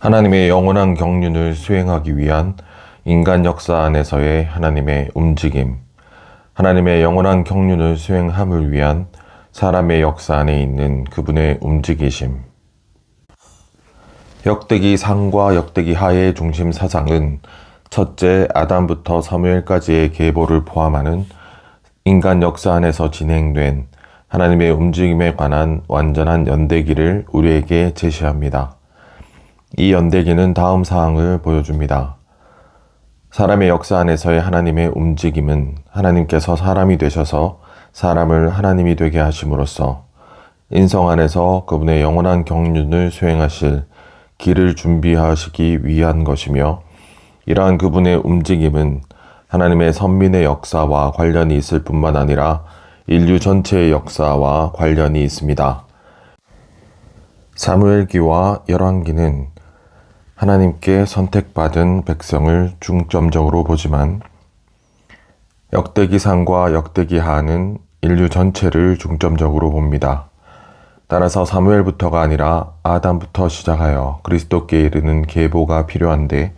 하나님의 영원한 경륜을 수행하기 위한 인간 역사 안에서의 하나님의 움직임, 하나님의 영원한 경륜을 수행함을 위한 사람의 역사 안에 있는 그분의 움직이심. 역대기 상과 역대기 하의 중심 사상은 첫째 아담부터 사무엘까지의 계보를 포함하는 인간 역사 안에서 진행된 하나님의 움직임에 관한 완전한 연대기를 우리에게 제시합니다. 이 연대기는 다음 사항을 보여줍니다. 사람의 역사 안에서의 하나님의 움직임은 하나님께서 사람이 되셔서 사람을 하나님이 되게 하심으로써 인성 안에서 그분의 영원한 경륜을 수행하실 길을 준비하시기 위한 것이며, 이러한 그분의 움직임은 하나님의 선민의 역사와 관련이 있을 뿐만 아니라 인류 전체의 역사와 관련이 있습니다. 사무엘기와 열왕기는 하나님께 선택받은 백성을 중점적으로 보지만, 역대기상과 역대기하는 인류 전체를 중점적으로 봅니다. 따라서 사무엘부터가 아니라 아담부터 시작하여 그리스도께 이르는 계보가 필요한데,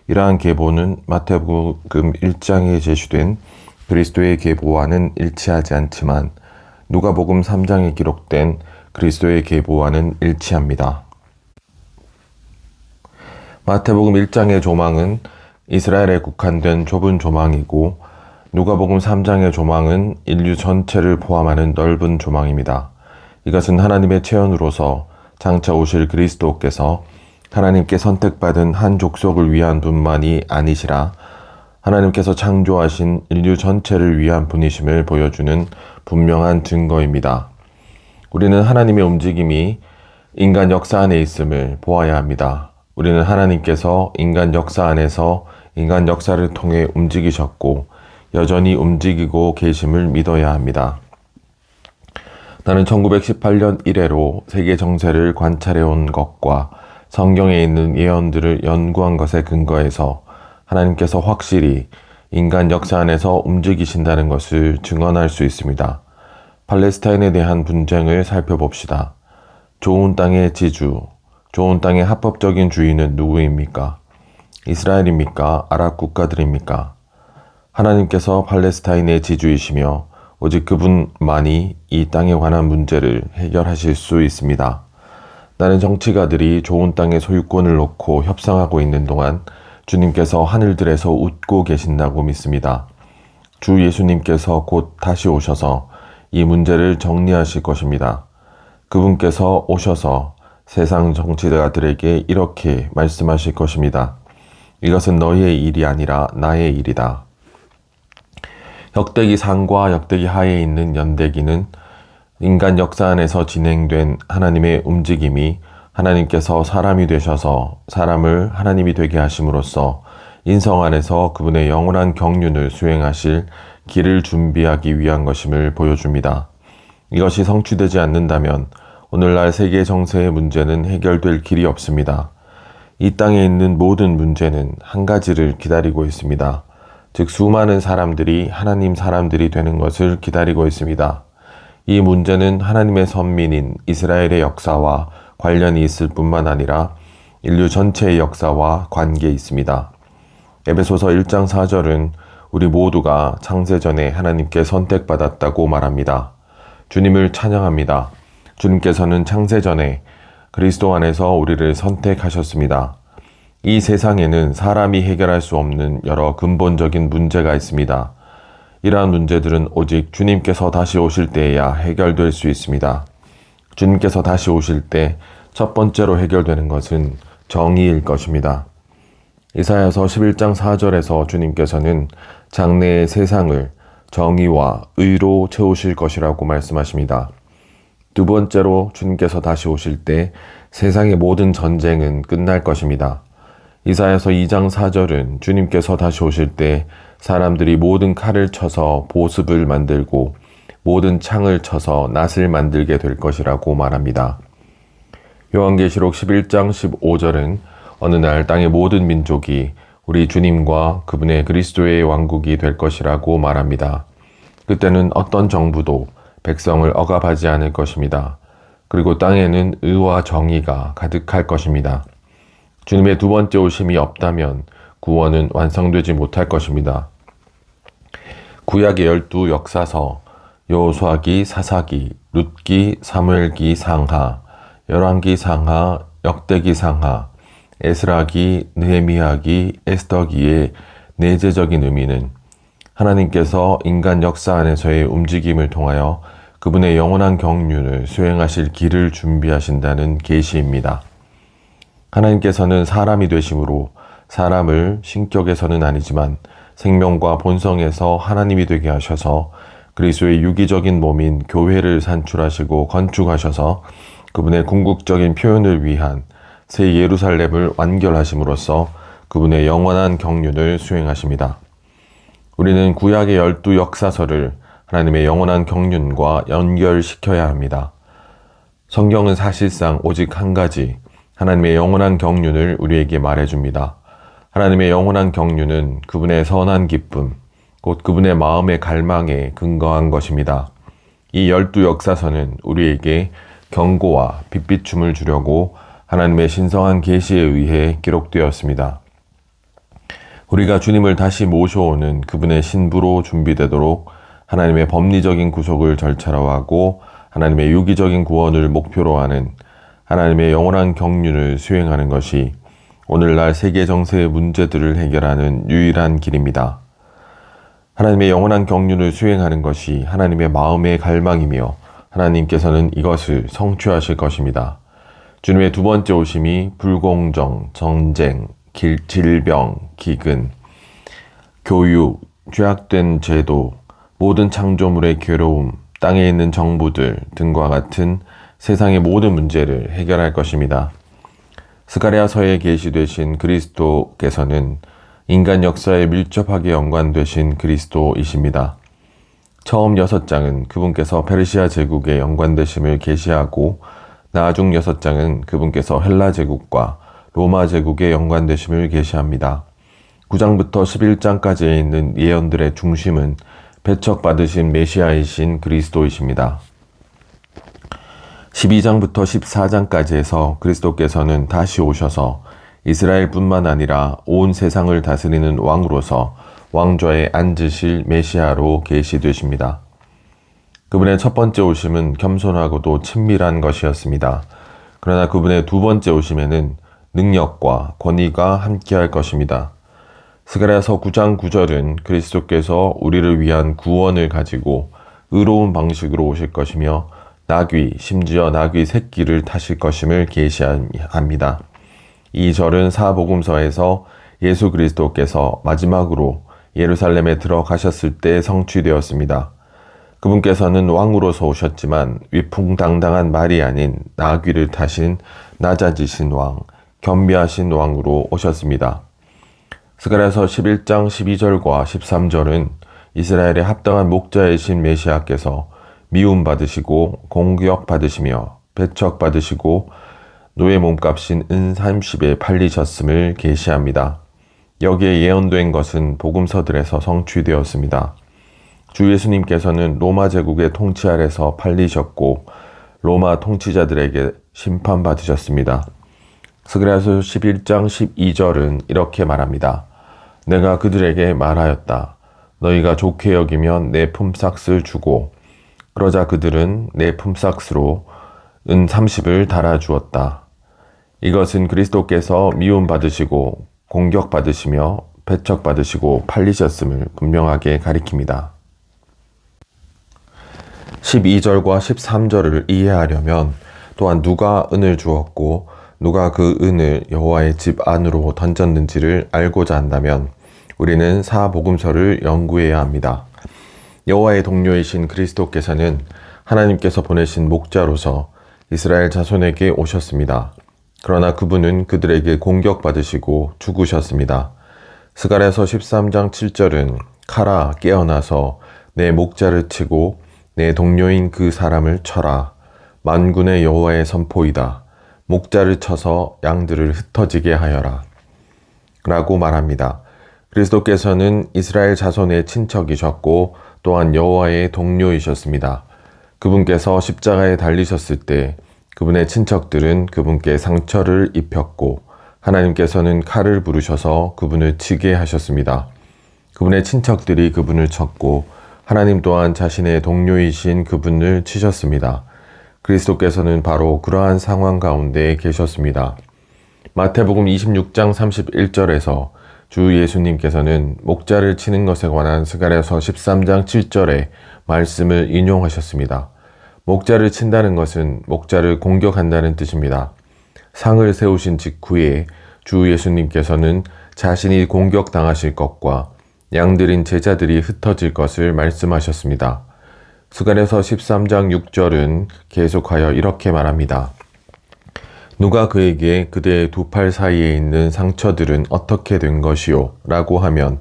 이러한 계보는 마태복음 1장에 제시된 그리스도의 계보와는 일치하지 않지만 누가복음 3장에 기록된 그리스도의 계보와는 일치합니다. 마태복음 1장의 조망은 이스라엘에 국한된 좁은 조망이고, 누가복음 3장의 조망은 인류 전체를 포함하는 넓은 조망입니다. 이것은 하나님의 체현으로서 장차 오실 그리스도께서 하나님께 선택받은 한 족속을 위한 분만이 아니시라 하나님께서 창조하신 인류 전체를 위한 분이심을 보여주는 분명한 증거입니다. 우리는 하나님의 움직임이 인간 역사 안에 있음을 보아야 합니다. 우리는 하나님께서 인간 역사 안에서 인간 역사를 통해 움직이셨고 여전히 움직이고 계심을 믿어야 합니다. 나는 1918년 이래로 세계 정세를 관찰해온 것과 성경에 있는 예언들을 연구한 것에 근거해서 하나님께서 확실히 인간 역사 안에서 움직이신다는 것을 증언할 수 있습니다. 팔레스타인에 대한 분쟁을 살펴봅시다. 좋은 땅의 지주, 좋은 땅의 합법적인 주인은 누구입니까? 이스라엘입니까? 아랍 국가들입니까? 하나님께서 팔레스타인의 지주이시며 오직 그분만이 이 땅에 관한 문제를 해결하실 수 있습니다. 나는 정치가들이 좋은 땅의 소유권을 놓고 협상하고 있는 동안 주님께서 하늘들에서 웃고 계신다고 믿습니다. 주 예수님께서 곧 다시 오셔서 이 문제를 정리하실 것입니다. 그분께서 오셔서 세상 정치자들에게 이렇게 말씀하실 것입니다. 이것은 너희의 일이 아니라 나의 일이다. 역대기 상과 역대기 하에 있는 연대기는 인간 역사 안에서 진행된 하나님의 움직임이 하나님께서 사람이 되셔서 사람을 하나님이 되게 하심으로써 인성 안에서 그분의 영원한 경륜을 수행하실 길을 준비하기 위한 것임을 보여줍니다. 이것이 성취되지 않는다면 오늘날 세계 정세의 문제는 해결될 길이 없습니다. 이 땅에 있는 모든 문제는 한 가지를 기다리고 있습니다. 즉 수많은 사람들이 하나님 사람들이 되는 것을 기다리고 있습니다. 이 문제는 하나님의 선민인 이스라엘의 역사와 관련이 있을 뿐만 아니라 인류 전체의 역사와 관계에 있습니다. 에베소서 1장 4절은 우리 모두가 창세전에 하나님께 선택받았다고 말합니다. 주님을 찬양합니다. 주님께서는 창세전에 그리스도 안에서 우리를 선택하셨습니다. 이 세상에는 사람이 해결할 수 없는 여러 근본적인 문제가 있습니다. 이러한 문제들은 오직 주님께서 다시 오실 때에야 해결될 수 있습니다. 주님께서 다시 오실 때 첫 번째로 해결되는 것은 정의일 것입니다. 이사야서 11장 4절에서 주님께서는 장래의 세상을 정의와 의로 채우실 것이라고 말씀하십니다. 두 번째로 주님께서 다시 오실 때 세상의 모든 전쟁은 끝날 것입니다. 이사야서 2장 4절은 주님께서 다시 오실 때 사람들이 모든 칼을 쳐서 보습을 만들고 모든 창을 쳐서 낫을 만들게 될 것이라고 말합니다. 요한계시록 11장 15절은 어느 날 땅의 모든 민족이 우리 주님과 그분의 그리스도의 왕국이 될 것이라고 말합니다. 그때는 어떤 정부도 백성을 억압하지 않을 것입니다. 그리고 땅에는 의와 정의가 가득할 것입니다. 주님의 두 번째 오심이 없다면 구원은 완성되지 못할 것입니다. 구약의 12 역사서, 여호수아기, 사사기, 룻기, 사무엘기 상하, 열왕기 상하, 역대기 상하, 에스라기, 느헤미야기, 에스더기의 내재적인 의미는 하나님께서 인간 역사 안에서의 움직임을 통하여 그분의 영원한 경륜을 수행하실 길을 준비하신다는 계시입니다. 하나님께서는 사람이 되심으로 사람을 신격에서는 아니지만 생명과 본성에서 하나님이 되게 하셔서 그리스도의 유기적인 몸인 교회를 산출하시고 건축하셔서 그분의 궁극적인 표현을 위한 새 예루살렘을 완결하심으로써 그분의 영원한 경륜을 수행하십니다. 우리는 구약의 12 역사서를 하나님의 영원한 경륜과 연결시켜야 합니다. 성경은 사실상 오직 한 가지, 하나님의 영원한 경륜을 우리에게 말해줍니다. 하나님의 영원한 경륜은 그분의 선한 기쁨, 곧 그분의 마음의 갈망에 근거한 것입니다. 이 12 역사서는 우리에게 경고와 빛비춤을 주려고 하나님의 신성한 계시에 의해 기록되었습니다. 우리가 주님을 다시 모셔오는 그분의 신부로 준비되도록 하나님의 법리적인 구속을 절차로 하고 하나님의 유기적인 구원을 목표로 하는 하나님의 영원한 경륜을 수행하는 것이 오늘날 세계 정세의 문제들을 해결하는 유일한 길입니다. 하나님의 영원한 경륜을 수행하는 것이 하나님의 마음의 갈망이며 하나님께서는 이것을 성취하실 것입니다. 주님의 두 번째 오심이 불공정, 전쟁, 질병, 기근, 교육, 죄악된 제도, 모든 창조물의 괴로움, 땅에 있는 정부들 등과 같은 세상의 모든 문제를 해결할 것입니다. 스가랴서에 계시되신 그리스도께서는 인간 역사에 밀접하게 연관되신 그리스도이십니다. 처음 6장은 그분께서 페르시아 제국에 연관되심을 계시하고 나중 6장은 그분께서 헬라 제국과 로마 제국에 연관되심을 계시합니다. 9장부터 11장까지에 있는 예언들의 중심은 배척받으신 메시아이신 그리스도이십니다. 12장부터 14장까지에서 그리스도께서는 다시 오셔서 이스라엘뿐만 아니라 온 세상을 다스리는 왕으로서 왕좌에 앉으실 메시아로 계시되십니다. 그분의 첫 번째 오심은 겸손하고도 친밀한 것이었습니다. 그러나 그분의 두 번째 오심에는 능력과 권위가 함께할 것입니다. 스가랴서 9장 9절은 그리스도께서 우리를 위한 구원을 가지고 의로운 방식으로 오실 것이며 나귀, 심지어 나귀 새끼를 타실 것임을 계시합니다. 이 절은 사복음서에서 예수 그리스도께서 마지막으로 예루살렘에 들어가셨을 때 성취되었습니다. 그분께서는 왕으로서 오셨지만 위풍당당한 말이 아닌 나귀를 타신 낮아지신 왕, 겸비하신 왕으로 오셨습니다. 스가랴서 11장 12절과 13절은 이스라엘의 합당한 목자이신 메시아께서 미움받으시고 공격받으시며 배척받으시고 노예 몸값인 은 30에 팔리셨음을 계시합니다. 여기에 예언된 것은 복음서들에서 성취되었습니다. 주 예수님께서는 로마 제국의 통치 아래서 팔리셨고 로마 통치자들에게 심판받으셨습니다. 스가랴서 11장 12절은 이렇게 말합니다. 내가 그들에게 말하였다. 너희가 좋게 여기면 내 품삯을 주고 그러자 그들은 내 품삯으로 은 30을 달아주었다. 이것은 그리스도께서 미움받으시고 공격받으시며 배척받으시고 팔리셨음을 분명하게 가리킵니다. 12절과 13절을 이해하려면 또한 누가 은을 주었고 누가 그 은을 여호와의 집 안으로 던졌는지를 알고자 한다면 우리는 사복음서를 연구해야 합니다. 여호와의 동료이신 그리스도께서는 하나님께서 보내신 목자로서 이스라엘 자손에게 오셨습니다. 그러나 그분은 그들에게 공격받으시고 죽으셨습니다. 스가랴서 13장 7절은 카라 깨어나서 내 목자를 치고 내 동료인 그 사람을 쳐라. 만군의 여호와의 선포이다. 목자를 쳐서 양들을 흩어지게 하여라. 라고 말합니다. 그리스도께서는 이스라엘 자손의 친척이셨고 또한 여호와의 동료이셨습니다. 그분께서 십자가에 달리셨을 때 그분의 친척들은 그분께 상처를 입혔고 하나님께서는 칼을 부르셔서 그분을 치게 하셨습니다. 그분의 친척들이 그분을 쳤고 하나님 또한 자신의 동료이신 그분을 치셨습니다. 그리스도께서는 바로 그러한 상황 가운데 계셨습니다. 마태복음 26장 31절에서 주 예수님께서는 목자를 치는 것에 관한 스가랴서 13장 7절의 말씀을 인용하셨습니다. 목자를 친다는 것은 목자를 공격한다는 뜻입니다. 상을 세우신 직후에 주 예수님께서는 자신이 공격당하실 것과 양들인 제자들이 흩어질 것을 말씀하셨습니다. 스가랴서 13장 6절은 계속하여 이렇게 말합니다. 누가 그에게 그대의 두 팔 사이에 있는 상처들은 어떻게 된 것이요? 라고 하면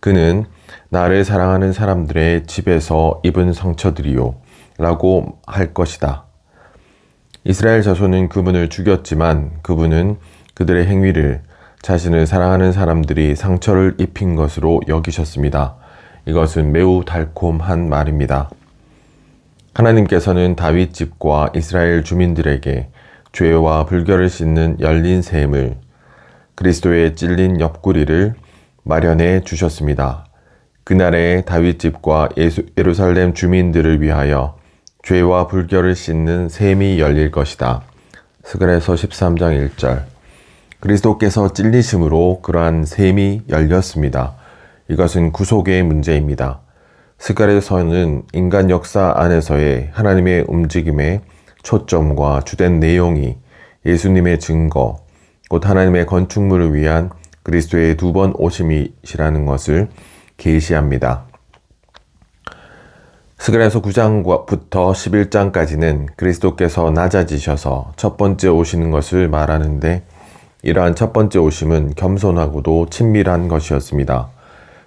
그는 나를 사랑하는 사람들의 집에서 입은 상처들이요 라고 할 것이다. 이스라엘 자손은 그분을 죽였지만 그분은 그들의 행위를 자신을 사랑하는 사람들이 상처를 입힌 것으로 여기셨습니다. 이것은 매우 달콤한 말입니다. 하나님께서는 다윗 집과 이스라엘 주민들에게 죄와 불결을 씻는 열린 셈을, 그리스도의 찔린 옆구리를 마련해 주셨습니다. 그날의 다윗 집과 예루살렘 주민들을 위하여 죄와 불결을 씻는 셈이 열릴 것이다. 스가랴서 13장 1절. 그리스도께서 찔리심으로 그러한 셈이 열렸습니다. 이것은 구속의 문제입니다. 스가랴서는 인간 역사 안에서의 하나님의 움직임의 초점과 주된 내용이 예수님의 증거, 곧 하나님의 건축물을 위한 그리스도의 두 번 오심이시라는 것을 계시합니다. 스가랴서 9장부터 11장까지는 그리스도께서 낮아지셔서 첫 번째 오시는 것을 말하는데 이러한 첫 번째 오심은 겸손하고도 친밀한 것이었습니다.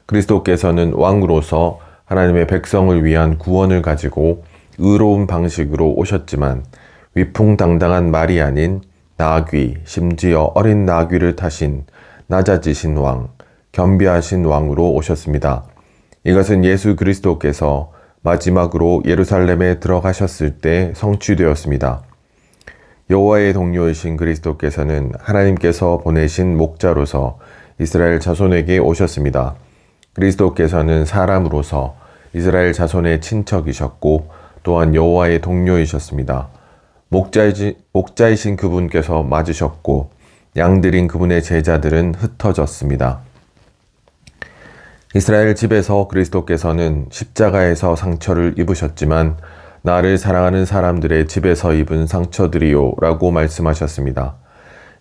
그리스도께서는 왕으로서 하나님의 백성을 위한 구원을 가지고 의로운 방식으로 오셨지만 위풍당당한 말이 아닌 나귀, 심지어 어린 나귀를 타신 낮아지신 왕, 겸비하신 왕으로 오셨습니다. 이것은 예수 그리스도께서 마지막으로 예루살렘에 들어가셨을 때 성취되었습니다. 여호와의 동료이신 그리스도께서는 하나님께서 보내신 목자로서 이스라엘 자손에게 오셨습니다. 그리스도께서는 사람으로서 이스라엘 자손의 친척이셨고 또한 여호와의 동료이셨습니다. 목자이신 그분께서 맞으셨고 양들인 그분의 제자들은 흩어졌습니다. 이스라엘 집에서 그리스도께서는 십자가에서 상처를 입으셨지만 나를 사랑하는 사람들의 집에서 입은 상처들이요 라고 말씀하셨습니다.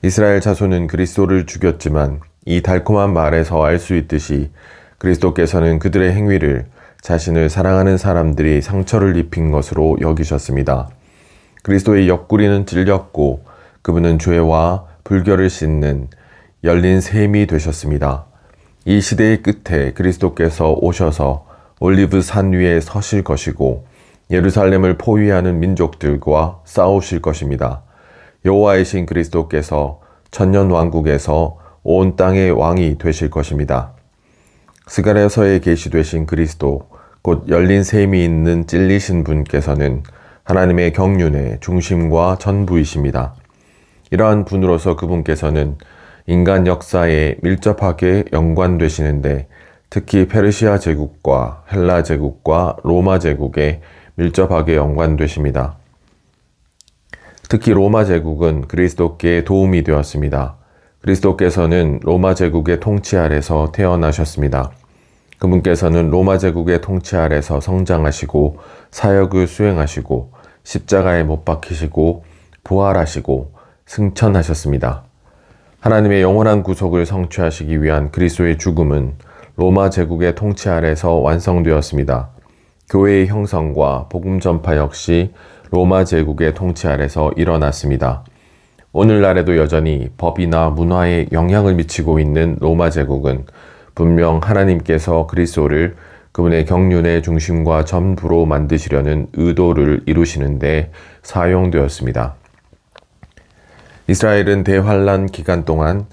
이스라엘 자손은 그리스도를 죽였지만 이 달콤한 말에서 알 수 있듯이 그리스도께서는 그들의 행위를 자신을 사랑하는 사람들이 상처를 입힌 것으로 여기셨습니다. 그리스도의 옆구리는 찔렸고 그분은 죄와 불결을 씻는 열린 셈이 되셨습니다. 이 시대의 끝에 그리스도께서 오셔서 올리브 산 위에 서실 것이고 예루살렘을 포위하는 민족들과 싸우실 것입니다. 여호와이신 그리스도께서 천년 왕국에서 온 땅의 왕이 되실 것입니다. 스가랴서에 계시되신 그리스도, 곧 열린 셈이 있는 찔리신 분께서는 하나님의 경륜의 중심과 전부이십니다. 이러한 분으로서 그분께서는 인간 역사에 밀접하게 연관되시는데 특히 페르시아 제국과 헬라 제국과 로마 제국에 밀접하게 연관되십니다. 특히 로마 제국은 그리스도께 도움이 되었습니다. 그리스도께서는 로마 제국의 통치 아래서 태어나셨습니다. 그분께서는 로마 제국의 통치 아래서 성장하시고 사역을 수행하시고 십자가에 못 박히시고 부활하시고 승천하셨습니다. 하나님의 영원한 구속을 성취하시기 위한 그리스도의 죽음은 로마 제국의 통치 아래서 완성되었습니다. 교회의 형성과 복음 전파 역시 로마 제국의 통치 아래서 일어났습니다. 오늘날에도 여전히 법이나 문화에 영향을 미치고 있는 로마 제국은 분명 하나님께서 그리스도를 그분의 경륜의 중심과 전부로 만드시려는 의도를 이루시는데 사용되었습니다. 이스라엘은 대환란 기간 동안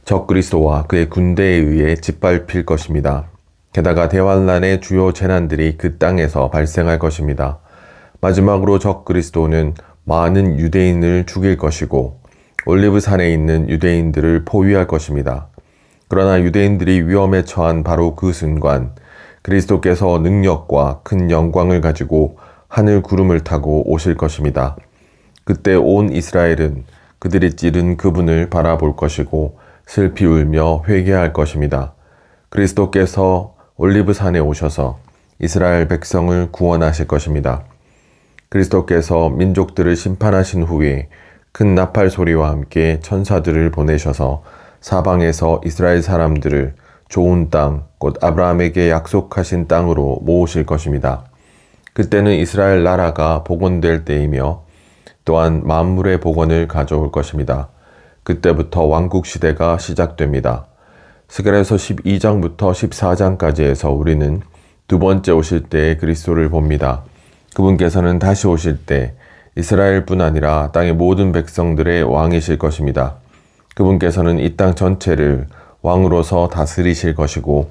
적그리스도와 그의 군대에 의해 짓밟힐 것입니다. 게다가 대환란의 주요 재난들이 그 땅에서 발생할 것입니다. 마지막으로 적그리스도는 많은 유대인을 죽일 것이고 올리브산에 있는 유대인들을 포위할 것입니다. 그러나 유대인들이 위험에 처한 바로 그 순간 그리스도께서 능력과 큰 영광을 가지고 하늘 구름을 타고 오실 것입니다. 그때 온 이스라엘은 그들이 찌른 그분을 바라볼 것이고 슬피 울며 회개할 것입니다. 그리스도께서 올리브산에 오셔서 이스라엘 백성을 구원하실 것입니다. 그리스도께서 민족들을 심판하신 후에 큰 나팔 소리와 함께 천사들을 보내셔서 사방에서 이스라엘 사람들을 좋은 땅, 곧 아브라함에게 약속하신 땅으로 모으실 것입니다. 그때는 이스라엘 나라가 복원될 때이며 또한 만물의 복원을 가져올 것입니다. 그때부터 왕국 시대가 시작됩니다. 스가랴서 12장부터 14장까지에서 우리는 두 번째 오실 때의 그리스도를 봅니다. 그분께서는 다시 오실 때 이스라엘뿐 아니라 땅의 모든 백성들의 왕이실 것입니다. 그분께서는 이 땅 전체를 왕으로서 다스리실 것이고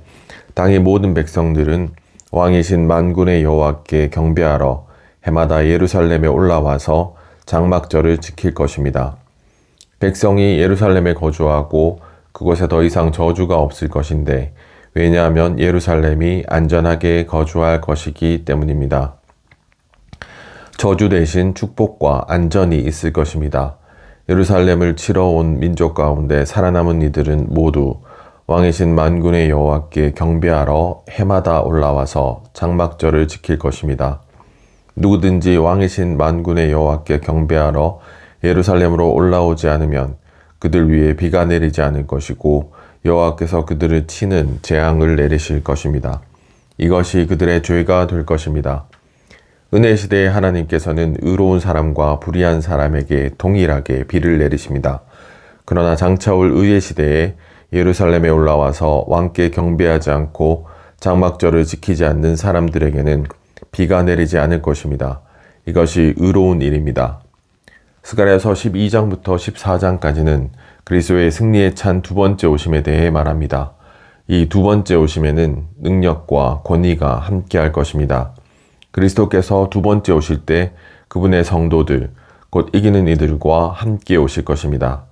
땅의 모든 백성들은 왕이신 만군의 여호와께 경배하러 해마다 예루살렘에 올라와서 장막절을 지킬 것입니다. 백성이 예루살렘에 거주하고 그곳에 더 이상 저주가 없을 것인데 왜냐하면 예루살렘이 안전하게 거주할 것이기 때문입니다. 저주 대신 축복과 안전이 있을 것입니다. 예루살렘을 치러 온 민족 가운데 살아남은 이들은 모두 왕이신 만군의 여호와께 경배하러 해마다 올라와서 장막절을 지킬 것입니다. 누구든지 왕이신 만군의 여호와께 경배하러 예루살렘으로 올라오지 않으면 그들 위에 비가 내리지 않을 것이고 여호와께서 그들을 치는 재앙을 내리실 것입니다. 이것이 그들의 죄가 될 것입니다. 은혜 시대의 하나님께서는 의로운 사람과 불의한 사람에게 동일하게 비를 내리십니다. 그러나 장차올 의의 시대에 예루살렘에 올라와서 왕께 경배하지 않고 장막절을 지키지 않는 사람들에게는 비가 내리지 않을 것입니다. 이것이 의로운 일입니다. 스가랴서 12장부터 14장까지는 그리스도의 승리에 찬 두 번째 오심에 대해 말합니다. 이 두 번째 오심에는 능력과 권위가 함께할 것입니다. 그리스도께서 두 번째 오실 때 그분의 성도들, 곧 이기는 이들과 함께 오실 것입니다.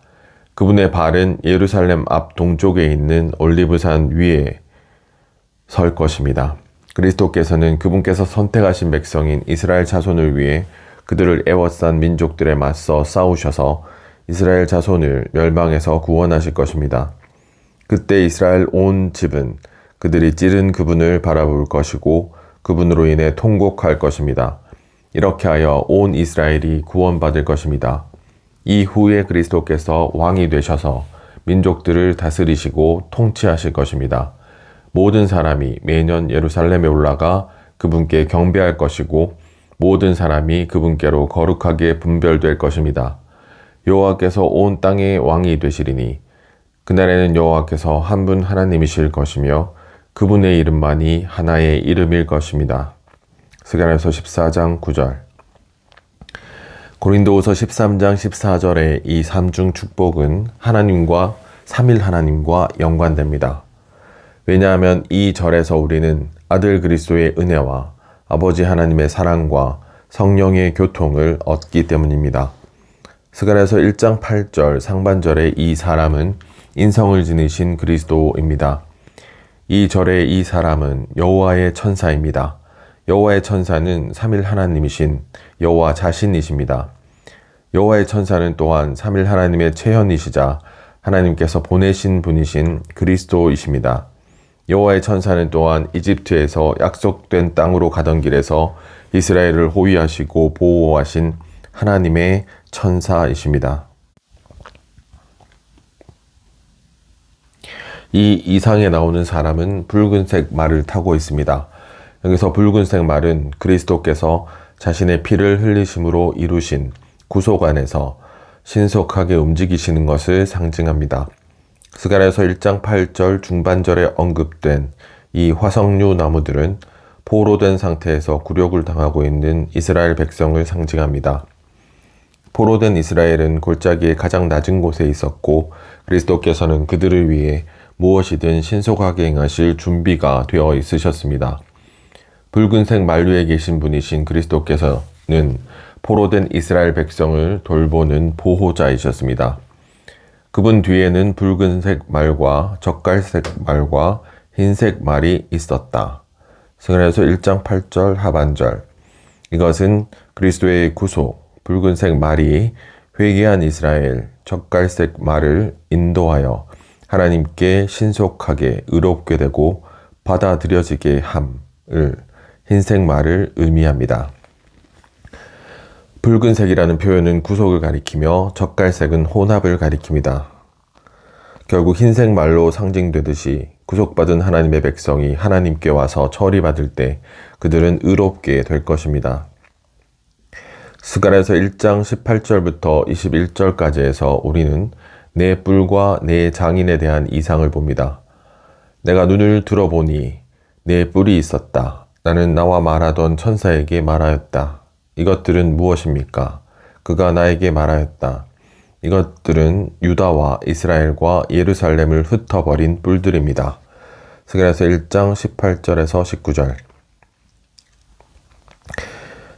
그분의 발은 예루살렘 앞 동쪽에 있는 올리브산 위에 설 것입니다. 그리스도께서는 그분께서 선택하신 백성인 이스라엘 자손을 위해 그들을 애워싼 민족들에 맞서 싸우셔서 이스라엘 자손을 멸망에서 구원하실 것입니다. 그때 이스라엘 온 집은 그들이 찌른 그분을 바라볼 것이고 그분으로 인해 통곡할 것입니다. 이렇게 하여 온 이스라엘이 구원받을 것입니다. 이후에 그리스도께서 왕이 되셔서 민족들을 다스리시고 통치하실 것입니다. 모든 사람이 매년 예루살렘에 올라가 그분께 경배할 것이고 모든 사람이 그분께로 거룩하게 분별될 것입니다. 여호와께서 온 땅의 왕이 되시리니 그날에는 여호와께서 한 분 하나님이실 것이며 그분의 이름만이 하나의 이름일 것입니다. 스가랴서 14장 9절. 고린도후서 13장 14절의 이 삼중 축복은 하나님과 삼일 하나님과 연관됩니다. 왜냐하면 이 절에서 우리는 아들 그리스도의 은혜와 아버지 하나님의 사랑과 성령의 교통을 얻기 때문입니다. 스가랴서 1장 8절 상반절의 이 사람은 인성을 지니신 그리스도입니다. 이 절의 이 사람은 여호와의 천사입니다. 여호와의 천사는 삼일 하나님이신 여호와 자신이십니다. 여호와의 천사는 또한 삼일 하나님의 체현이시자 하나님께서 보내신 분이신 그리스도이십니다. 여호와의 천사는 또한 이집트에서 약속된 땅으로 가던 길에서 이스라엘을 호위하시고 보호하신 하나님의 천사이십니다. 이 이상에 나오는 사람은 붉은색 말을 타고 있습니다. 여기서 붉은색 말은 그리스도께서 자신의 피를 흘리심으로 이루신 구속 안에서 신속하게 움직이시는 것을 상징합니다. 스가랴서 1장 8절 중반절에 언급된 이 화석류 나무들은 포로된 상태에서 굴욕을 당하고 있는 이스라엘 백성을 상징합니다. 포로된 이스라엘은 골짜기의 가장 낮은 곳에 있었고 그리스도께서는 그들을 위해 무엇이든 신속하게 행하실 준비가 되어 있으셨습니다. 붉은색 말 위에 계신 분이신 그리스도께서는 포로된 이스라엘 백성을 돌보는 보호자이셨습니다. 그분 뒤에는 붉은색 말과 젓갈색 말과 흰색 말이 있었다. 스가랴서 1장 8절 하반절. 이것은 그리스도의 구속, 붉은색 말이 회개한 이스라엘, 젓갈색 말을 인도하여 하나님께 신속하게 의롭게 되고 받아들여지게 함을 흰색 말을 의미합니다. 붉은색이라는 표현은 구속을 가리키며 젓갈색은 혼합을 가리킵니다. 결국 흰색 말로 상징되듯이 구속받은 하나님의 백성이 하나님께 와서 처리받을 때 그들은 의롭게 될 것입니다. 스가랴서 1장 18절부터 21절까지에서 우리는 내 뿔과 내 장인에 대한 이상을 봅니다. 내가 눈을 들어보니 내 뿔이 있었다. 나는 나와 말하던 천사에게 말하였다. 이것들은 무엇입니까? 그가 나에게 말하였다. 이것들은 유다와 이스라엘과 예루살렘을 흩어버린 뿔들입니다. 스가랴서 1장 18절에서 19절.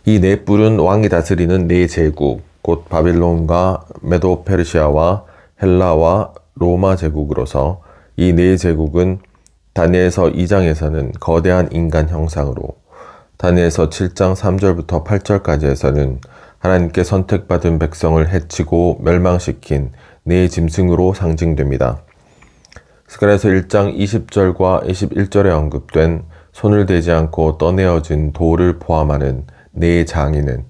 이 네 뿔은 왕이 다스리는 네 제국, 곧 바빌론과 메도 페르시아와 헬라와 로마 제국으로서 이 네 제국은 다니엘서 2장에서는 거대한 인간 형상으로, 다니엘서 7장 3절부터 8절까지에서는 하나님께 선택받은 백성을 해치고 멸망시킨 네 짐승으로 상징됩니다. 스가랴서 1장 20절과 21절에 언급된 손을 대지 않고 떠내어진 돌을 포함하는 네 장인은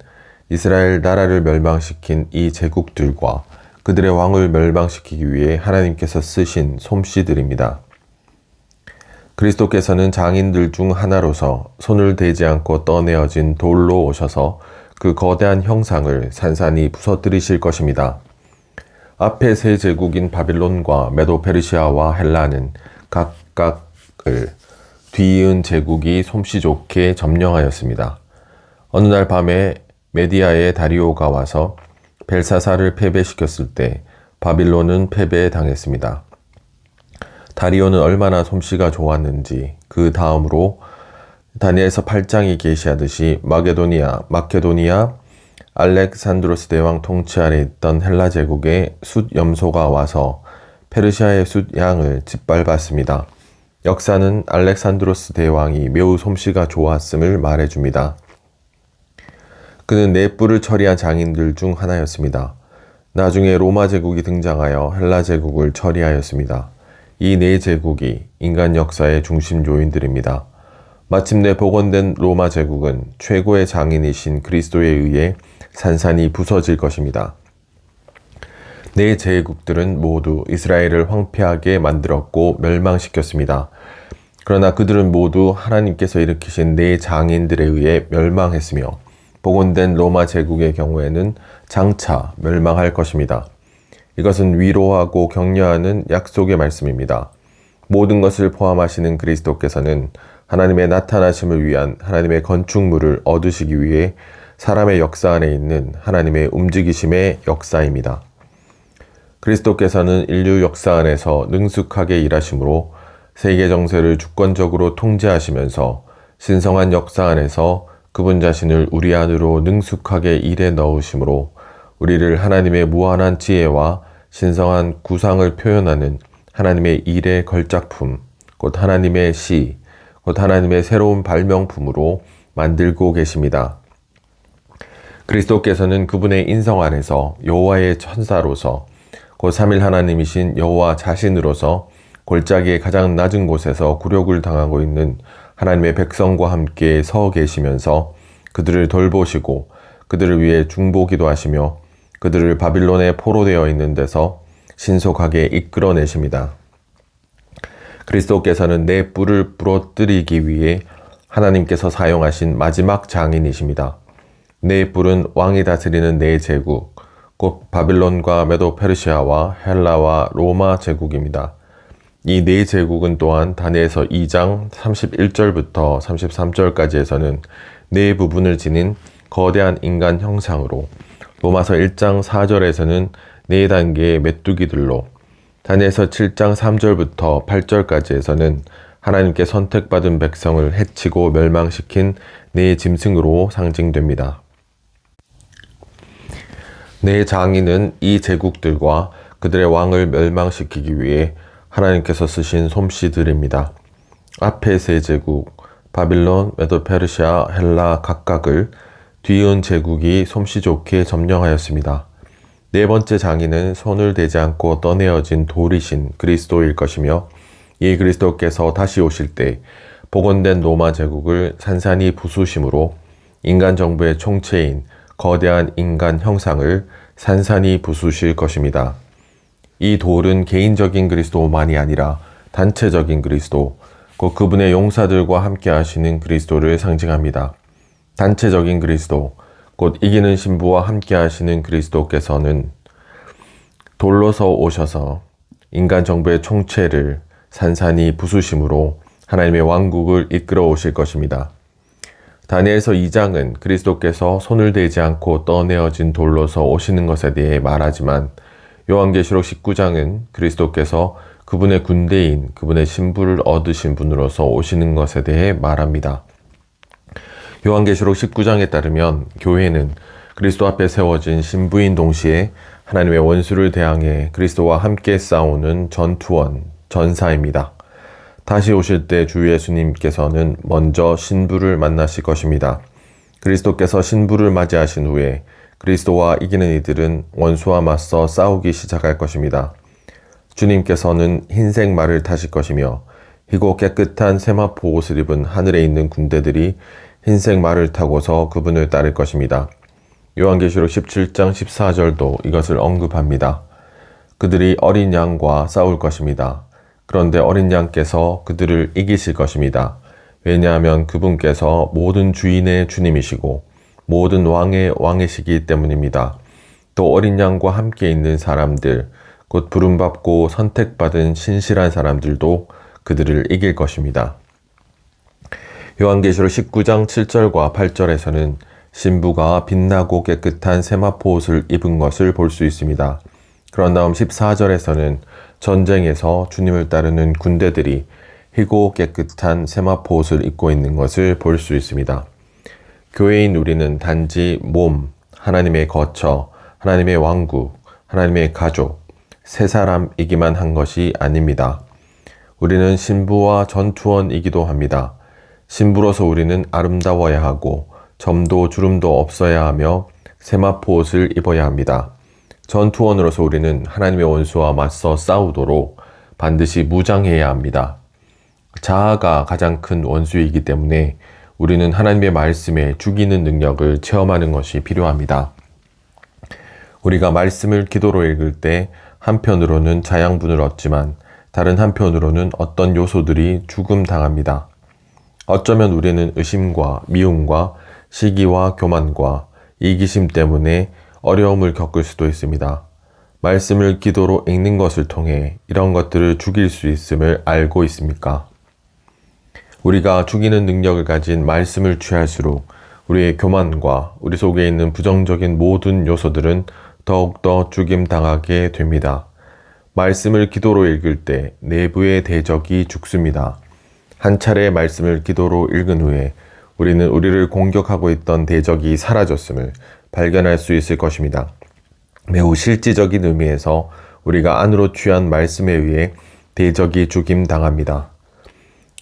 이스라엘 나라를 멸망시킨 이 제국들과 그들의 왕을 멸망시키기 위해 하나님께서 쓰신 솜씨들입니다. 그리스도께서는 장인들 중 하나로서 손을 대지 않고 떠내어진 돌로 오셔서 그 거대한 형상을 산산이 부서뜨리실 것입니다. 앞에 세 제국인 바빌론과 메도 페르시아와 헬라는 각각을 뒤이은 제국이 솜씨 좋게 점령하였습니다. 어느 날 밤에 메디아의 다리오가 와서 벨사사를 패배시켰을 때 바빌론은 패배에 당했습니다. 다리오는 얼마나 솜씨가 좋았는지 그 다음으로 다니엘서 8장이 계시하듯이 마케도니아, 알렉산드로스 대왕 통치 아래 있던 헬라 제국의 숫 염소가 와서 페르시아의 숫 양을 짓밟았습니다. 역사는 알렉산드로스 대왕이 매우 솜씨가 좋았음을 말해줍니다. 그는 네 뿔을 처리한 장인들 중 하나였습니다. 나중에 로마 제국이 등장하여 헬라 제국을 처리하였습니다. 이 네 제국이 인간 역사의 중심 요인들입니다. 마침내 복원된 로마 제국은 최고의 장인이신 그리스도에 의해 산산이 부서질 것입니다. 네 제국들은 모두 이스라엘을 황폐하게 만들었고 멸망시켰습니다. 그러나 그들은 모두 하나님께서 일으키신 네 장인들에 의해 멸망했으며 복원된 로마 제국의 경우에는 장차 멸망할 것입니다. 이것은 위로하고 격려하는 약속의 말씀입니다. 모든 것을 포함하시는 그리스도께서는 하나님의 나타나심을 위한 하나님의 건축물을 얻으시기 위해 사람의 역사 안에 있는 하나님의 움직이심의 역사입니다. 그리스도께서는 인류 역사 안에서 능숙하게 일하심으로 세계 정세를 주권적으로 통제하시면서 신성한 역사 안에서 그분 자신을 우리 안으로 능숙하게 일에 넣으심으로 우리를 하나님의 무한한 지혜와 신성한 구상을 표현하는 하나님의 일의 걸작품, 곧 하나님의 시, 곧 하나님의 새로운 발명품으로 만들고 계십니다. 그리스도께서는 그분의 인성 안에서 여호와의 천사로서 곧 삼일 하나님이신 여호와 자신으로서 골짜기의 가장 낮은 곳에서 굴욕을 당하고 있는 하나님의 백성과 함께 서 계시면서 그들을 돌보시고 그들을 위해 중보기도 하시며 그들을 바빌론에 포로되어 있는 데서 신속하게 이끌어내십니다. 그리스도께서는 네 뿔을 부러뜨리기 위해 하나님께서 사용하신 마지막 장인이십니다. 네 뿔은 왕이 다스리는 네 제국, 곧 바빌론과 메도 페르시아와 헬라와 로마 제국입니다. 이 네 제국은 또한 다니엘서 2장 31절부터 33절까지에서는 네 부분을 지닌 거대한 인간 형상으로, 로마서 1장 4절에서는 네 단계의 메뚜기들로, 다니엘서 7장 3절부터 8절까지에서는 하나님께 선택받은 백성을 해치고 멸망시킨 네 짐승으로 상징됩니다. 네 장인은 이 제국들과 그들의 왕을 멸망시키기 위해 하나님께서 쓰신 솜씨들입니다. 앞에 세 제국, 바빌론, 메도페르시아, 헬라 각각을 뒤은 제국이 솜씨 좋게 점령하였습니다. 네 번째 장인은 손을 대지 않고 떠내어진 돌이신 그리스도일 것이며, 이 그리스도께서 다시 오실 때 복원된 로마 제국을 산산이 부수심으로 인간 정부의 총체인 거대한 인간 형상을 산산이 부수실 것입니다. 이 돌은 개인적인 그리스도만이 아니라 단체적인 그리스도, 곧 그분의 용사들과 함께 하시는 그리스도를 상징합니다. 단체적인 그리스도, 곧 이기는 신부와 함께 하시는 그리스도께서는 돌로서 오셔서 인간 정부의 총체를 산산이 부수심으로 하나님의 왕국을 이끌어 오실 것입니다. 다니엘서 2장은 그리스도께서 손을 대지 않고 떠내어진 돌로서 오시는 것에 대해 말하지만, 요한계시록 19장은 그리스도께서 그분의 군대인 그분의 신부를 얻으신 분으로서 오시는 것에 대해 말합니다. 요한계시록 19장에 따르면 교회는 그리스도 앞에 세워진 신부인 동시에 하나님의 원수를 대항해 그리스도와 함께 싸우는 전투원, 전사입니다. 다시 오실 때 주 예수님께서는 먼저 신부를 만나실 것입니다. 그리스도께서 신부를 맞이하신 후에 그리스도와 이기는 이들은 원수와 맞서 싸우기 시작할 것입니다. 주님께서는 흰색 말을 타실 것이며, 희고 깨끗한 세마포 옷을 입은 하늘에 있는 군대들이 흰색 말을 타고서 그분을 따를 것입니다. 요한계시록 17장 14절도 이것을 언급합니다. 그들이 어린 양과 싸울 것입니다. 그런데 어린 양께서 그들을 이기실 것입니다. 왜냐하면 그분께서 모든 주인의 주님이시고 모든 왕의 왕이시기 때문입니다. 또 어린 양과 함께 있는 사람들, 곧 부름받고 선택받은 신실한 사람들도 그들을 이길 것입니다. 요한계시록 19장 7절과 8절에서는 신부가 빛나고 깨끗한 세마포 옷을 입은 것을 볼 수 있습니다. 그런 다음 14절에서는 전쟁에서 주님을 따르는 군대들이 희고 깨끗한 세마포 옷을 입고 있는 것을 볼 수 있습니다. 교회인 우리는 단지 몸, 하나님의 거처, 하나님의 왕국, 하나님의 가족, 세 사람이기만 한 것이 아닙니다. 우리는 신부와 전투원이기도 합니다. 신부로서 우리는 아름다워야 하고 점도 주름도 없어야 하며 세마포 옷을 입어야 합니다. 전투원으로서 우리는 하나님의 원수와 맞서 싸우도록 반드시 무장해야 합니다. 자아가 가장 큰 원수이기 때문에 우리는 하나님의 말씀에 죽이는 능력을 체험하는 것이 필요합니다. 우리가 말씀을 기도로 읽을 때 한편으로는 자양분을 얻지만 다른 한편으로는 어떤 요소들이 죽음 당합니다. 어쩌면 우리는 의심과 미움과 시기와 교만과 이기심 때문에 어려움을 겪을 수도 있습니다. 말씀을 기도로 읽는 것을 통해 이런 것들을 죽일 수 있음을 알고 있습니까? 우리가 죽이는 능력을 가진 말씀을 취할수록 우리의 교만과 우리 속에 있는 부정적인 모든 요소들은 더욱더 죽임당하게 됩니다. 말씀을 기도로 읽을 때 내부의 대적이 죽습니다. 한 차례 말씀을 기도로 읽은 후에 우리는 우리를 공격하고 있던 대적이 사라졌음을 발견할 수 있을 것입니다. 매우 실질적인 의미에서 우리가 안으로 취한 말씀에 의해 대적이 죽임당합니다.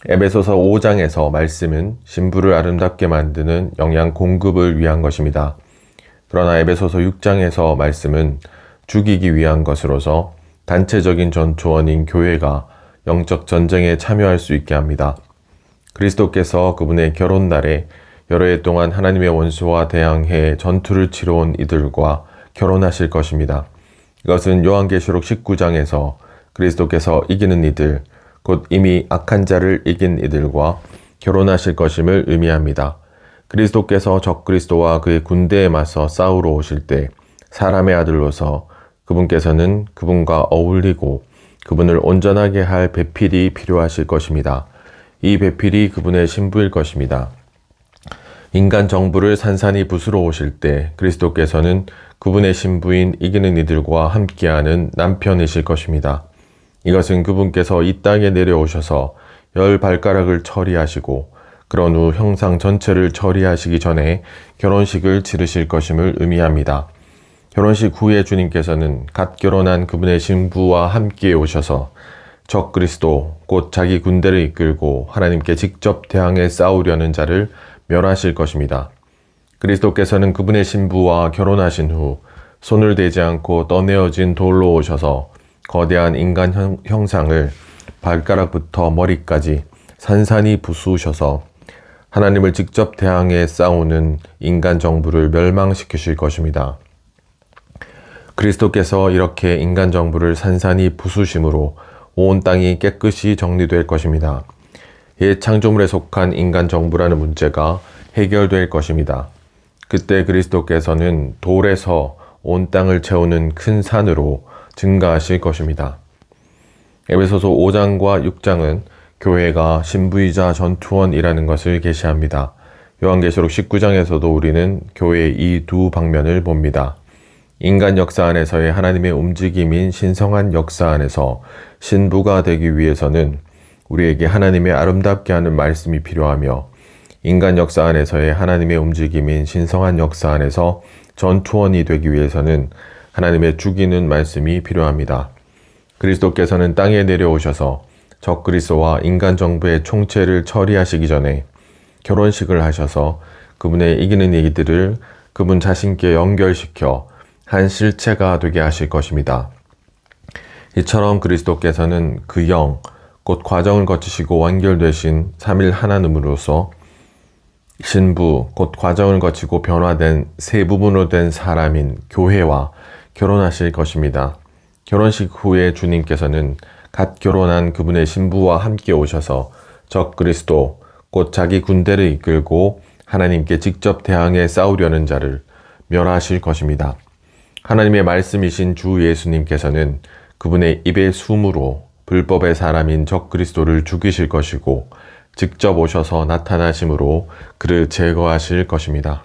에베소서 5장에서 말씀은 신부를 아름답게 만드는 영양 공급을 위한 것입니다. 그러나 에베소서 6장에서 말씀은 죽이기 위한 것으로서 단체적인 전투원인 교회가 영적 전쟁에 참여할 수 있게 합니다. 그리스도께서 그분의 결혼날에 여러 해 동안 하나님의 원수와 대항해 전투를 치러온 이들과 결혼하실 것입니다. 이것은 요한계시록 19장에서 그리스도께서 이기는 이들, 곧 이미 악한 자를 이긴 이들과 결혼하실 것임을 의미합니다. 그리스도께서 적그리스도와 그의 군대에 맞서 싸우러 오실 때 사람의 아들로서 그분께서는 그분과 어울리고 그분을 온전하게 할 배필이 필요하실 것입니다. 이 배필이 그분의 신부일 것입니다. 인간 정부를 산산이 부수러 오실 때 그리스도께서는 그분의 신부인 이기는 이들과 함께하는 남편이실 것입니다. 이것은 그분께서 이 땅에 내려오셔서 10발가락을 처리하시고 그런 후 형상 전체를 처리하시기 전에 결혼식을 치르실 것임을 의미합니다. 결혼식 후에 주님께서는 갓 결혼한 그분의 신부와 함께 오셔서 적 그리스도 곧 자기 군대를 이끌고 하나님께 직접 대항해 싸우려는 자를 멸하실 것입니다. 그리스도께서는 그분의 신부와 결혼하신 후 손을 대지 않고 떠내어진 돌로 오셔서 거대한 인간 형상을 발가락부터 머리까지 산산이 부수셔서 하나님을 직접 대항해 싸우는 인간 정부를 멸망시키실 것입니다. 그리스도께서 이렇게 인간 정부를 산산이 부수심으로 온 땅이 깨끗이 정리될 것입니다. 옛 창조물에 속한 인간 정부라는 문제가 해결될 것입니다. 그때 그리스도께서는 돌에서 온 땅을 채우는 큰 산으로 증가하실 것입니다. 에베소서 5장과 6장은 교회가 신부이자 전투원이라는 것을 계시합니다. 요한계시록 19장에서도 우리는 교회의 이 두 방면을 봅니다. 인간 역사 안에서의 하나님의 움직임인 신성한 역사 안에서 신부가 되기 위해서는 우리에게 하나님의 아름답게 하는 말씀이 필요하며, 인간 역사 안에서의 하나님의 움직임인 신성한 역사 안에서 전투원이 되기 위해서는 하나님의 죽이는 말씀이 필요합니다. 그리스도께서는 땅에 내려오셔서 적그리스도와 인간 정부의 총체를 처리하시기 전에 결혼식을 하셔서 그분의 이기는 이들을 그분 자신께 연결시켜 한 실체가 되게 하실 것입니다. 이처럼 그리스도께서는 그 영, 곧 과정을 거치시고 완결되신 삼일 하나님으로서 신부, 곧 과정을 거치고 변화된 세 부분으로 된 사람인 교회와 결혼하실 것입니다. 결혼식 후에 주님께서는 갓 결혼한 그분의 신부와 함께 오셔서 적 그리스도, 곧 자기 군대를 이끌고 하나님께 직접 대항해 싸우려는 자를 멸하실 것입니다. 하나님의 말씀이신 주 예수님께서는 그분의 입의 숨으로 불법의 사람인 적 그리스도를 죽이실 것이고, 직접 오셔서 나타나심으로 그를 제거하실 것입니다.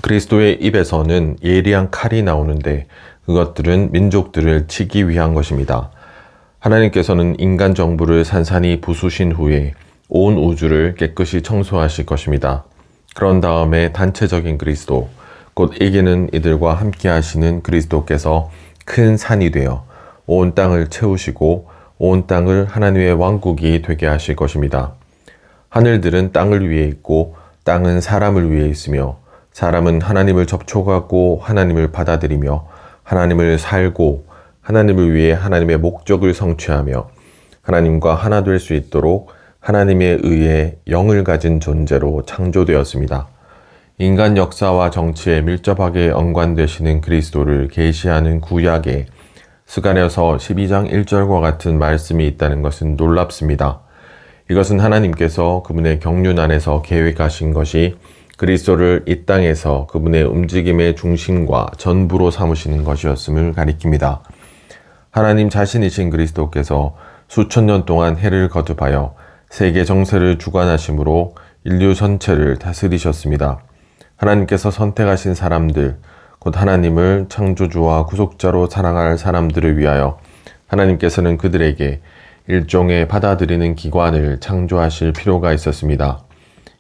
그리스도의 입에서는 예리한 칼이 나오는데 그것들은 민족들을 치기 위한 것입니다. 하나님께서는 인간 정부를 산산이 부수신 후에 온 우주를 깨끗이 청소하실 것입니다. 그런 다음에 단체적인 그리스도, 곧 이기는 이들과 함께 하시는 그리스도께서 큰 산이 되어 온 땅을 채우시고 온 땅을 하나님의 왕국이 되게 하실 것입니다. 하늘들은 땅을 위해 있고 땅은 사람을 위해 있으며 사람은 하나님을 접촉하고 하나님을 받아들이며 하나님을 살고 하나님을 위해 하나님의 목적을 성취하며 하나님과 하나 될 수 있도록 하나님에 의해 영을 가진 존재로 창조되었습니다. 인간 역사와 정치에 밀접하게 연관되시는 그리스도를 계시하는 구약에 스가랴서 12장 1절과 같은 말씀이 있다는 것은 놀랍습니다. 이것은 하나님께서 그분의 경륜 안에서 계획하신 것이 그리스도를 이 땅에서 그분의 움직임의 중심과 전부로 삼으시는 것이었음을 가리킵니다. 하나님 자신이신 그리스도께서 수천 년 동안 해를 거듭하여 세계 정세를 주관하심으로 인류 전체를 다스리셨습니다. 하나님께서 선택하신 사람들, 곧 하나님을 창조주와 구속자로 사랑할 사람들을 위하여 하나님께서는 그들에게 일종의 받아들이는 기관을 창조하실 필요가 있었습니다.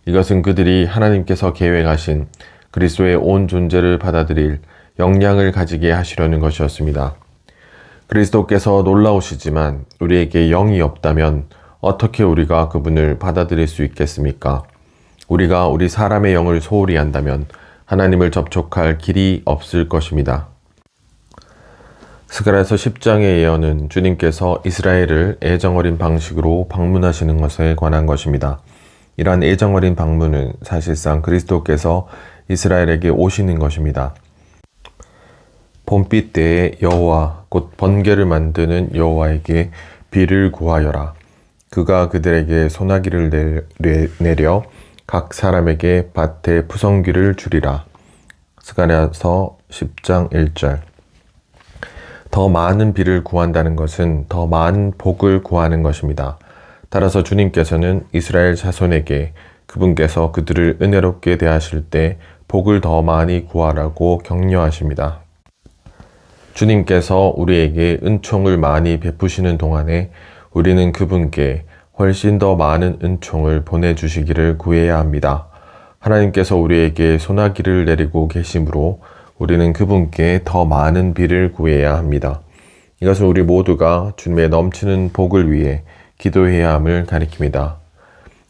이것은 그들이 하나님께서 계획하신 그리스도의 온 존재를 받아들일 역량을 가지게 하시려는 것이었습니다. 그리스도께서 놀라우시지만 우리에게 영이 없다면 어떻게 우리가 그분을 받아들일 수 있겠습니까? 우리가 우리 사람의 영을 소홀히 한다면 하나님을 접촉할 길이 없을 것입니다. 스가랴서 10장의 예언은 주님께서 이스라엘을 애정어린 방식으로 방문하시는 것에 관한 것입니다. 이러한 애정어린 방문은 사실상 그리스도께서 이스라엘에게 오시는 것입니다. 봄빛 때에 여호와 곧 번개를 만드는 여호와에게 비를 구하여라. 그가 그들에게 소나기를 내려 각 사람에게 밭에 푸성귀를 주리라. 스가랴서 10장 1절. 더 많은 비를 구한다는 것은 더 많은 복을 구하는 것입니다. 따라서 주님께서는 이스라엘 자손에게 그분께서 그들을 은혜롭게 대하실 때 복을 더 많이 구하라고 격려하십니다. 주님께서 우리에게 은총을 많이 베푸시는 동안에 우리는 그분께 훨씬 더 많은 은총을 보내주시기를 구해야 합니다. 하나님께서 우리에게 소나기를 내리고 계심으로 우리는 그분께 더 많은 비를 구해야 합니다. 이것은 우리 모두가 주님의 넘치는 복을 위해 기도해야 함을 가리킵니다.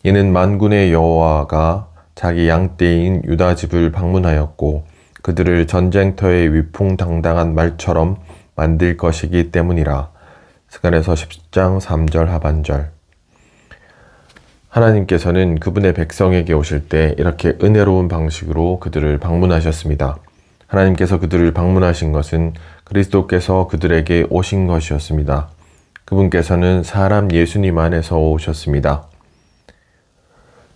이는 만군의 여호와가 자기 양떼인 유다 집을 방문하였고 그들을 전쟁터의 위풍당당한 말처럼 만들 것이기 때문이라. 스가랴서 10장 3절 하반절. 하나님께서는 그분의 백성에게 오실 때 이렇게 은혜로운 방식으로 그들을 방문하셨습니다. 하나님께서 그들을 방문하신 것은 그리스도께서 그들에게 오신 것이었습니다. 그분께서는 사람 예수님 안에서 오셨습니다.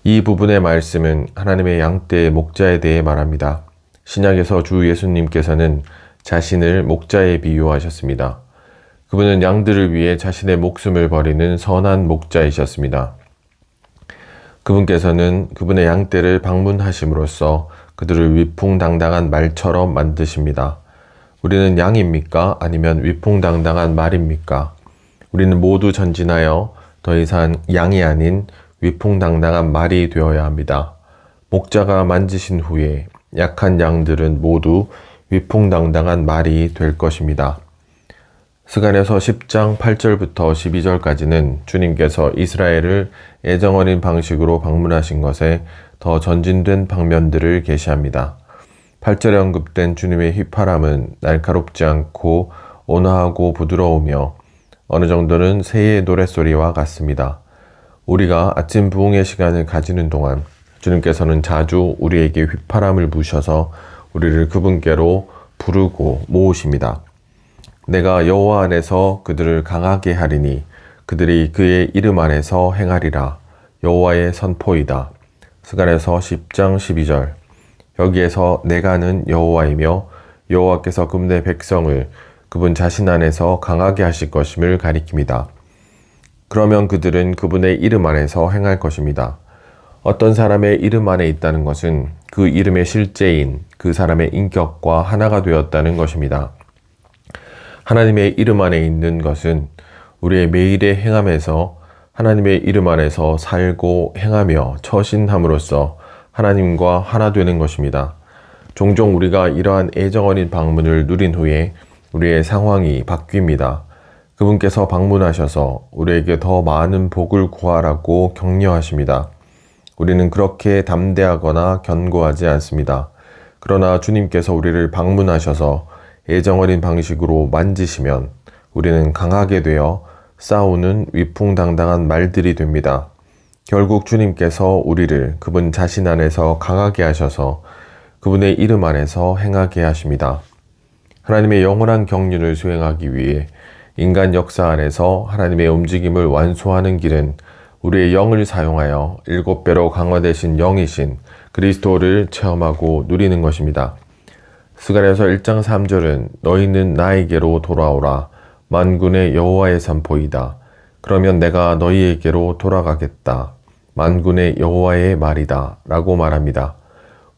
이 부분의 말씀은 하나님의 양떼의 목자에 대해 말합니다. 신약에서 주 예수님께서는 자신을 목자에 비유하셨습니다. 그분은 양들을 위해 자신의 목숨을 버리는 선한 목자이셨습니다. 그분께서는 그분의 양떼를 방문하심으로써 그들을 위풍당당한 말처럼 만드십니다. 우리는 양입니까? 아니면 위풍당당한 말입니까? 우리는 모두 전진하여 더 이상 양이 아닌 위풍당당한 말이 되어야 합니다. 목자가 만지신 후에 약한 양들은 모두 위풍당당한 말이 될 것입니다. 스가랴서 10장 8절부터 12절까지는 주님께서 이스라엘을 애정어린 방식으로 방문하신 것에 더 전진된 방면들을 계시합니다. 8절에 언급된 주님의 휘파람은 날카롭지 않고 온화하고 부드러우며 어느 정도는 새의 노랫소리와 같습니다. 우리가 아침 부흥의 시간을 가지는 동안 주님께서는 자주 우리에게 휘파람을 부셔서 우리를 그분께로 부르고 모으십니다. 내가 여호와 안에서 그들을 강하게 하리니 그들이 그의 이름 안에서 행하리라. 여호와의 선포이다. 스가랴서 10장 12절. 여기에서 내가는 여호와이며 여호와께서 그분의 백성을 그분 자신 안에서 강하게 하실 것임을 가리킵니다. 그러면 그들은 그분의 이름 안에서 행할 것입니다. 어떤 사람의 이름 안에 있다는 것은 그 이름의 실제인 그 사람의 인격과 하나가 되었다는 것입니다. 하나님의 이름 안에 있는 것은 우리의 매일의 행함에서 하나님의 이름 안에서 살고 행하며 처신함으로써 하나님과 하나 되는 것입니다. 종종 우리가 이러한 애정어린 방문을 누린 후에 우리의 상황이 바뀝니다. 그분께서 방문하셔서 우리에게 더 많은 복을 구하라고 격려하십니다. 우리는 그렇게 담대하거나 견고하지 않습니다. 그러나 주님께서 우리를 방문하셔서 애정어린 방식으로 만지시면 우리는 강하게 되어 싸우는 위풍당당한 말들이 됩니다. 결국 주님께서 우리를 그분 자신 안에서 강하게 하셔서 그분의 이름 안에서 행하게 하십니다. 하나님의 영원한 경륜을 수행하기 위해 인간 역사 안에서 하나님의 움직임을 완수하는 길은 우리의 영을 사용하여 7배로 강화되신 영이신 그리스도를 체험하고 누리는 것입니다. 스가랴서 1장 3절은 너희는 나에게로 돌아오라. 만군의 여호와의 선포이다. 그러면 내가 너희에게로 돌아가겠다. 만군의 여호와의 말이다. 라고 말합니다.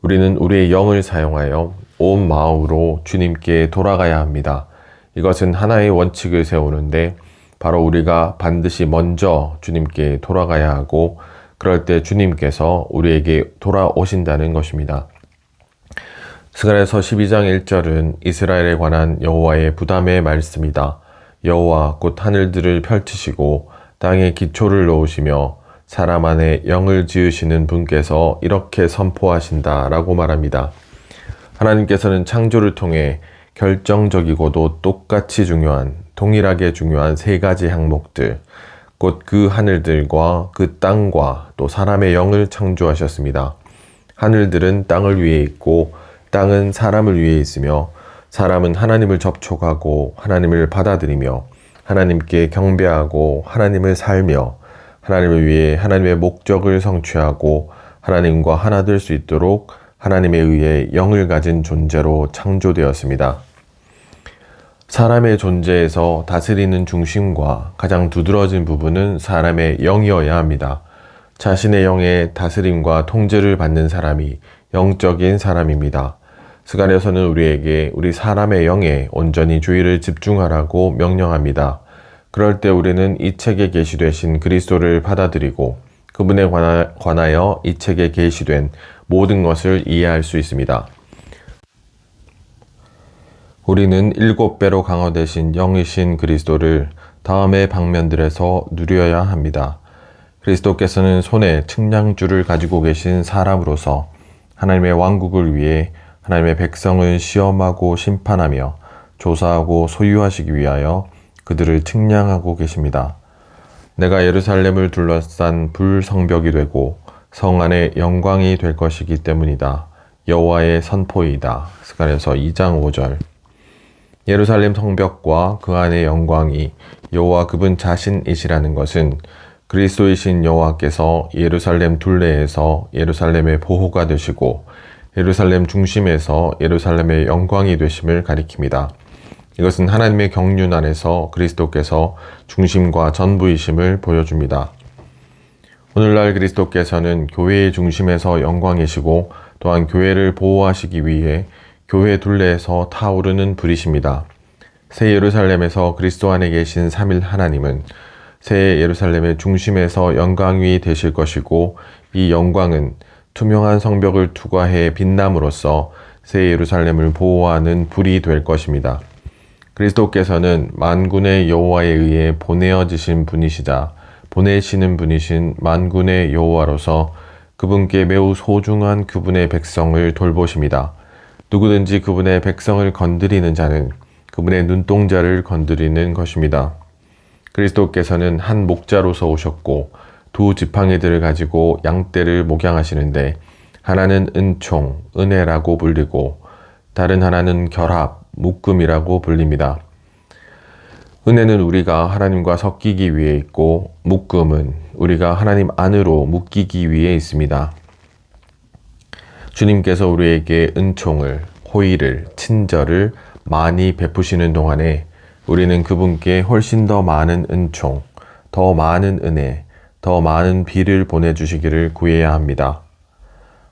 우리는 우리의 영을 사용하여 온 마음으로 주님께 돌아가야 합니다. 이것은 하나의 원칙을 세우는데 바로 우리가 반드시 먼저 주님께 돌아가야 하고 그럴 때 주님께서 우리에게 돌아오신다는 것입니다. 스가랴서 12장 1절은 이스라엘에 관한 여호와의 부담의 말씀이다. 여호와 곧 하늘들을 펼치시고 땅에 기초를 놓으시며 사람 안에 영을 지으시는 분께서 이렇게 선포하신다 라고 말합니다. 하나님께서는 창조를 통해 결정적이고도 똑같이 중요한, 동일하게 중요한 3가지 항목들, 곧 그 하늘들과 그 땅과 또 사람의 영을 창조하셨습니다. 하늘들은 땅을 위해 있고 땅은 사람을 위해 있으며 사람은 하나님을 접촉하고 하나님을 받아들이며 하나님께 경배하고 하나님을 살며 하나님을 위해 하나님의 목적을 성취하고 하나님과 하나 될 수 있도록 하나님에 의해 영을 가진 존재로 창조되었습니다. 사람의 존재에서 다스리는 중심과 가장 두드러진 부분은 사람의 영이어야 합니다. 자신의 영의 다스림과 통제를 받는 사람이 영적인 사람입니다. 스가랴서는 우리에게 우리 사람의 영에 온전히 주의를 집중하라고 명령합니다. 그럴 때 우리는 이 책에 계시되신 그리스도를 받아들이고 그분에 관하여 이 책에 계시된 모든 것을 이해할 수 있습니다. 우리는 7배로 강화되신 영이신 그리스도를 다음의 방면들에서 누려야 합니다. 그리스도께서는 손에 측량줄을 가지고 계신 사람으로서 하나님의 왕국을 위해 하나님의 백성을 시험하고 심판하며 조사하고 소유하시기 위하여 그들을 측량하고 계십니다. 내가 예루살렘을 둘러싼 불성벽이 되고 성 안에 영광이 될 것이기 때문이다. 여호와의 선포이다. 스가랴서 2장 5절. 예루살렘 성벽과 그 안의 영광이 여호와 그분 자신이시라는 것은 그리스도이신 여호와께서 예루살렘 둘레에서 예루살렘의 보호가 되시고 예루살렘 중심에서 예루살렘의 영광이 되심을 가리킵니다. 이것은 하나님의 경륜 안에서 그리스도께서 중심과 전부이심을 보여줍니다. 오늘날 그리스도께서는 교회의 중심에서 영광이시고 또한 교회를 보호하시기 위해 교회 둘레에서 타오르는 불이십니다. 새 예루살렘에서 그리스도 안에 계신 삼일 하나님은 새 예루살렘의 중심에서 영광이 되실 것이고 이 영광은 투명한 성벽을 투과해 빛남으로써 새 예루살렘을 보호하는 불이 될 것입니다. 그리스도께서는 만군의 여호와에 의해 보내어지신 분이시자 보내시는 분이신 만군의 여호와로서 그분께 매우 소중한 그분의 백성을 돌보십니다. 누구든지 그분의 백성을 건드리는 자는 그분의 눈동자를 건드리는 것입니다. 그리스도께서는 한 목자로서 오셨고 두 지팡이들을 가지고 양떼를 목양하시는데 하나는 은총, 은혜라고 불리고 다른 하나는 결합, 묶음이라고 불립니다. 은혜는 우리가 하나님과 섞이기 위해 있고 묶음은 우리가 하나님 안으로 묶이기 위해 있습니다. 주님께서 우리에게 은총을, 호의를, 친절을 많이 베푸시는 동안에 우리는 그분께 훨씬 더 많은 은총, 더 많은 은혜, 더 많은 비를 보내주시기를 구해야 합니다.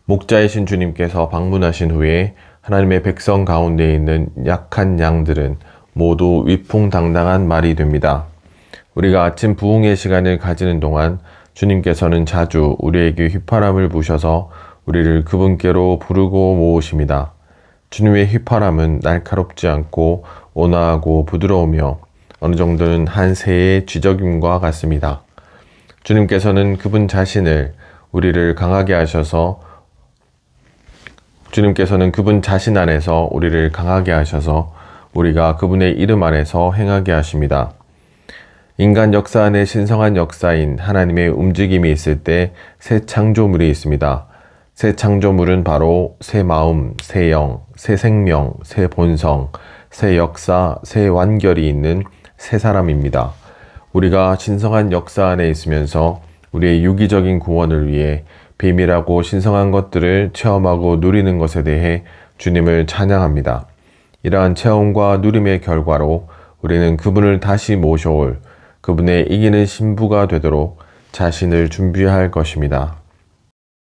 목자이신 주님께서 방문하신 후에 하나님의 백성 가운데 있는 약한 양들은 모두 위풍당당한 말이 됩니다. 우리가 아침 부흥의 시간을 가지는 동안 주님께서는 자주 우리에게 휘파람을 부셔서 우리를 그분께로 부르고 모으십니다. 주님의 휘파람은 날카롭지 않고 온화하고 부드러우며 어느 정도는 한 새의 쥐저김과 같습니다. 주님께서는 그분 자신을 우리를 강하게 하셔서 주님께서는 그분 자신 안에서 우리를 강하게 하셔서 우리가 그분의 이름 안에서 행하게 하십니다. 인간 역사 안에 신성한 역사인 하나님의 움직임이 있을 때 새 창조물이 있습니다. 새 창조물은 바로 새 마음, 새 영, 새 생명, 새 본성, 새 역사, 새 완결이 있는 새 사람입니다. 우리가 신성한 역사 안에 있으면서 우리의 유기적인 구원을 위해 비밀하고 신성한 것들을 체험하고 누리는 것에 대해 주님을 찬양합니다. 이러한 체험과 누림의 결과로 우리는 그분을 다시 모셔올 그분의 이기는 신부가 되도록 자신을 준비할 것입니다.